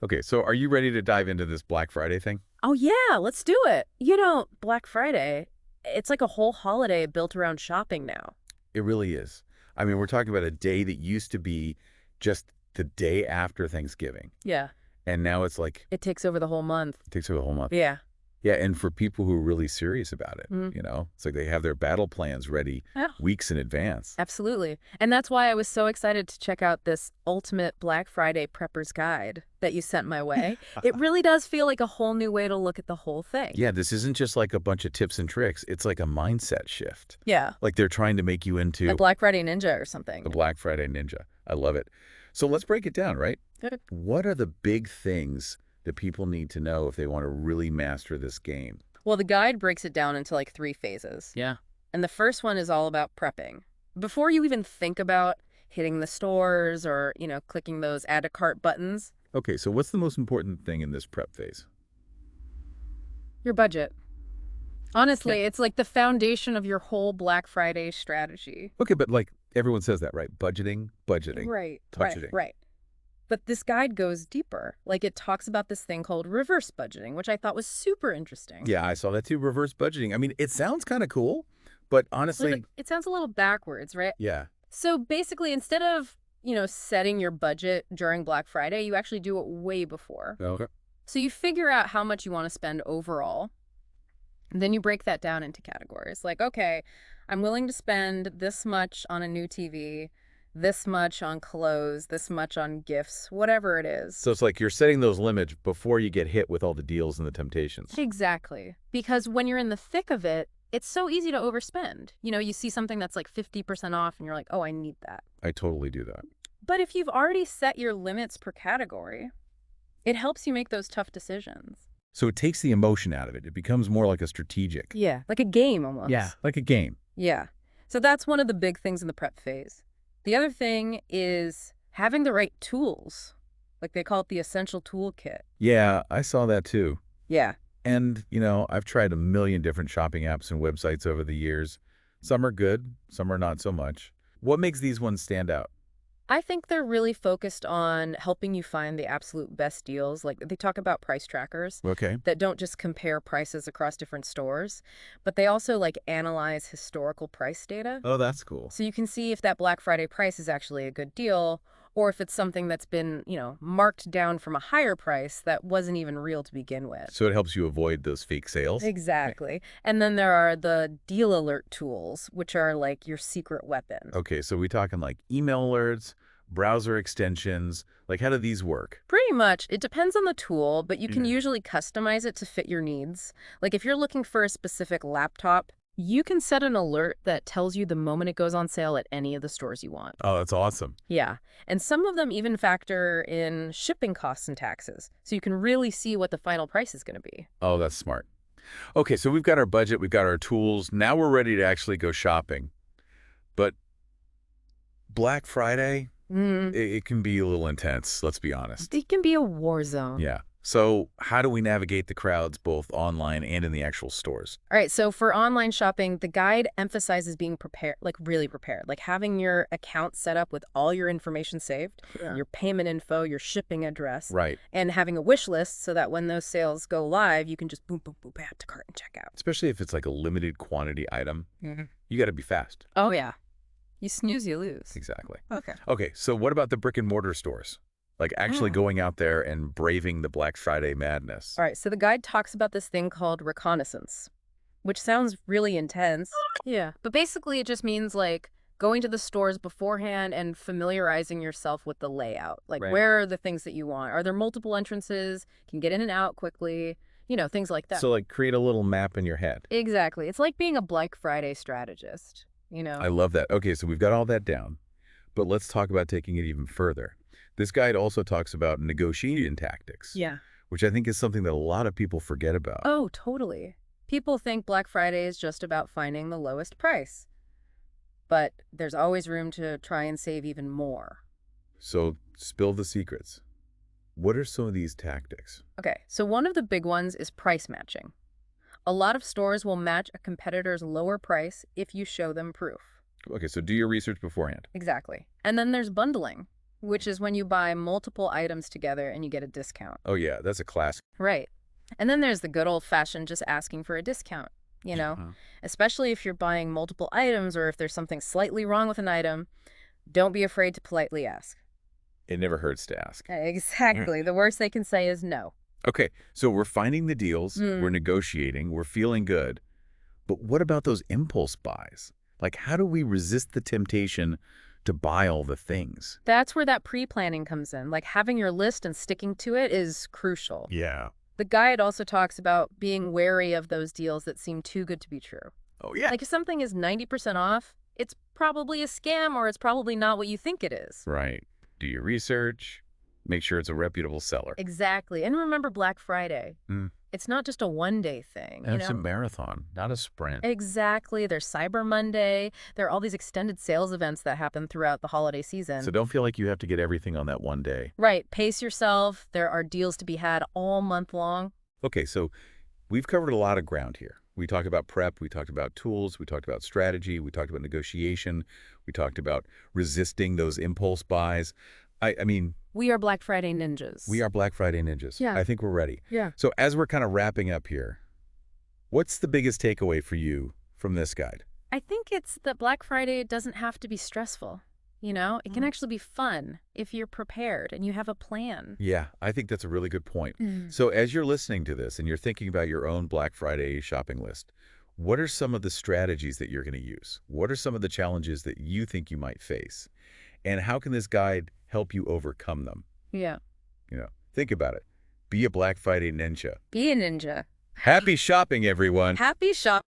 Okay, so are you ready to dive into this Black Friday thing? Oh, yeah, let's do it. Black Friday, it's like a whole holiday built around shopping now. It really is. I mean, we're talking about a day that used to be just the day after Thanksgiving. Yeah. And now it's like It takes over the whole month. it takes over the whole month. Yeah. Yeah, and for people who are really serious about it, Mm. it's like they have their battle plans ready Yeah, weeks in advance. absolutely. And that's why I was so excited to check out this Ultimate Black Friday Prepper's Guide that you sent my way. It really does feel like a whole new way to look at the whole thing. Yeah, this isn't just like a bunch of tips and tricks. It's like a mindset shift. Yeah. Like they're trying to make you A into Black Friday Ninja or the something. Black Friday Ninja. I love it. So let's break it down, right? Good. What are the big things that people need to know if they want to really master this game? Well, the guide breaks it down into like 3 phases. Yeah. And the first one is all about prepping. Before you even think about hitting the stores or, clicking those add to cart buttons, Okay, so what's the most important thing in this prep phase? your budget. Honestly, Yeah. it's like the foundation of your whole Black Friday strategy. Okay, but like everyone says that, right? Budgeting, budgeting, Right, budgeting. right. But this guide goes deeper. Like it talks about this thing called reverse budgeting, which I thought was super interesting. Yeah, I saw that too. Reverse budgeting. I mean, it sounds kind of cool, but honestly, It sounds a little backwards, right? yeah. So basically, instead of, setting your budget during Black Friday, you actually do it way before. Okay. So you figure out how much you want to spend overall. And then you break that down into categories. Like, okay, I'm willing to spend this much on a new TV, this much on clothes, this much on gifts, whatever it is. So it's like you're setting those limits before you get hit with all the deals and the temptations. Exactly. Because when you're in the thick of it, it's so easy to overspend. You see something that's like 50% off and you're like, oh, I need that. I totally do that. But if you've already set your limits per category, it helps you make those tough decisions. So it takes the emotion out of it. It becomes more like a strategic. Yeah, like a game almost. Yeah, like a game. Yeah. So that's one of the big things in the prep phase. The other thing is having the right tools. Like they call it the essential toolkit. Yeah, I saw that too. Yeah. And, I've tried a million different shopping apps and websites over the years. Some are good, some are not so much. What makes these ones stand out? I think they're really focused on helping you find the absolute best deals. Like they talk about price trackers Okay. that don't just compare prices across different stores, but they also like analyze historical price data. Oh, that's cool. So you can see if that Black Friday price is actually a good deal or if it's something that's been, marked down from a higher price that wasn't even real to begin with. So it helps you avoid those fake sales? Exactly. And then there are the deal alert tools, which are like your secret weapon. Okay, so we talking like email alerts, browser extensions, like how do these work? Pretty much. It depends on the tool, but you can Yeah. usually customize it to fit your needs. Like if you're looking for a specific laptop, you can set an alert that tells you the moment it goes on sale at any of the stores you want. Oh, that's awesome. Yeah. And some of them even factor in shipping costs and taxes. So you can really see what the final price is going to be. Oh, that's smart. Okay, so we've got our budget, we've got our tools. Now we're ready to actually go shopping. But Black Friday, it can be a little intense, let's be honest. It can be a war zone. Yeah. So how do we navigate the crowds both online and in the actual stores? All right, so for online shopping, the guide emphasizes being prepared, like really prepared, like having your account set up with all your information saved, Yeah. your payment info, your shipping address, Right. and having a wish list so that when those sales go live, you can just boom, boom, boom, add to cart and check out. Especially if it's like a limited quantity item, Mhm. you got to be fast. Oh, yeah. You snooze, you lose. Exactly. Okay. Okay, so what about the brick and mortar stores? Like actually going out there and braving the Black Friday madness. All right, so the guide talks about this thing called reconnaissance, which sounds really intense. Yeah. But basically, it just means like going to the stores beforehand and familiarizing yourself with the layout. Like, Right. where are the things that you want? Are there multiple entrances? Can get in and out quickly? Things like that. So like create a little map in your head. Exactly. It's like being a Black Friday strategist, I love that. Okay, so we've got all that down, but let's talk about taking it even further. This guide also talks about negotiating tactics, Yeah. which I think is something that a lot of people forget about. Oh, totally. People think Black Friday is just about finding the lowest price, but there's always room to try and save even more. So spill the secrets. What are some of these tactics? Okay, so one of the big ones is price matching. A lot of stores will match a competitor's lower price if you show them proof. Okay, so do your research beforehand. Exactly. And then there's bundling. which is when you buy multiple items together and you get a discount. Oh, yeah, that's a classic. Right. And then there's the good old-fashioned just asking for a discount, you know, Uh-huh. especially if you're buying multiple items or if there's something slightly wrong with an item. Don't be afraid to politely ask. It never hurts to ask. Exactly. The worst they can say is no. Okay, so we're finding the deals, Mm. we're negotiating, we're feeling good. But what about those impulse buys? Like, how do we resist the temptation to buy all the things? That's where that pre-planning comes in. Like having your list and sticking to it is crucial. Yeah. The guide also talks about being wary of those deals that seem too good to be true. Oh, yeah. Like if something is 90% off, it's probably a scam or it's probably not what you think it is. Right. Do your research. Make sure it's a reputable seller. Exactly. And remember Black Friday. Mm. It's not just a one-day thing, And you it's a know? marathon, not a sprint. Exactly. There's Cyber Monday. There are all these extended sales events that happen throughout the holiday season. So don't feel like you have to get everything on that one day. Right. Pace yourself. There are deals to be had all month long. Okay, so we've covered a lot of ground here. We talked about prep, we talked about tools, we talked about strategy, we talked about negotiation, we talked about resisting those impulse buys. I mean, We are Black Friday ninjas. we are Black Friday ninjas. Yeah. I think we're ready. Yeah. So as we're kind of wrapping up here, what's the biggest takeaway for you from this guide? I think it's that Black Friday doesn't have to be stressful. You know, it can actually be fun if you're prepared and you have a plan. Yeah, I think that's a really good point. So as you're listening to this and you're thinking about your own Black Friday shopping list, what are some of the strategies that you're going to use? What are some of the challenges that you think you might face? And how can this guide help you overcome them? Yeah. Think about it. Be a Black Friday ninja. Be a ninja. Happy shopping, everyone. Happy shop.